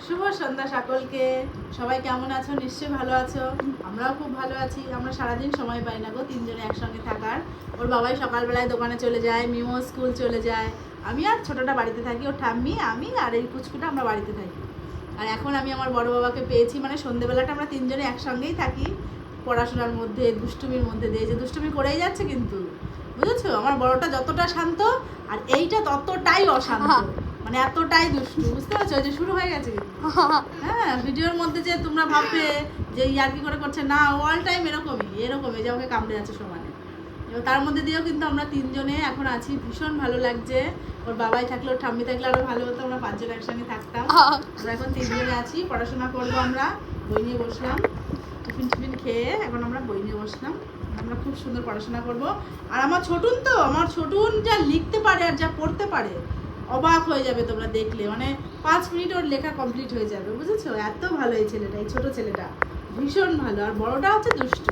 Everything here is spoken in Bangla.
শুভ সন্ধ্যা সকলকে। সবাই কেমন আছো? নিশ্চয়ই ভালো আছো। আমরাও খুব ভালো আছি। আমরা সারাদিন সময় পাই না গো তিনজনে একসঙ্গে থাকার। ওর বাবাই সকালবেলায় দোকানে চলে যায়, মিমো স্কুল চলে যায়, আমি আর ছোটটা বাড়িতে থাকি। ওর ঠাম্মি, আমি আর এই কুচকুটা আমরা বাড়িতে থাকি। আর এখন আমি আমার বড় বাবাকে পেয়েছি, মানে সন্ধ্যেবেলাটা আমরা তিনজনে একসঙ্গেই থাকি, পড়াশোনার মধ্যে, দুষ্টুমির মধ্যে দিয়ে। যে দুষ্টুমি করেই যাচ্ছে কিন্তু, বুঝেছো? আমার বড়টা যতটা শান্ত আর এইটা ততটাই অশান্ত, মানে এতটাই দুষ্টু, বুঝতে পারছো? ওই যে শুরু হয়ে গেছে কিন্তু। হ্যাঁ, ভিডিওর মধ্যে যে তোমরা ভাববে যে ইয়ার্কি করে করছে, না, অল টাইম এরকমই যে ওকে কামড়ে যাচ্ছে সমানে। এবার তার মধ্যে দিয়েও কিন্তু আমরা তিনজনে এখন আছি, ভীষণ ভালো লাগছে। ওর বাবাই থাকলে, ওর ঠাম্মি থাকলে আরো ভালো হতো, আমরা পাঁচজন একসঙ্গে থাকতাম। আমরা এখন তিনজনে আছি, পড়াশোনা করবো। আমরা বই নিয়ে বসলাম, টিফিন খেয়ে এখন আমরা বই নিয়ে বসলাম। আমরা খুব সুন্দর পড়াশোনা করব। আর আমার ছোটুন যা লিখতে পারে আর যা পড়তে পারে, অবাক হয়ে যাবে তোমরা দেখলে। মানে 5 মিনিট ওর লেখা কমপ্লিট হয়ে যাবে, বুঝেছো? এত ভালো এই ছেলেটা, এই ছোট ছেলেটা ভীষণ ভালো। আর বড়টা হচ্ছে দুষ্টু।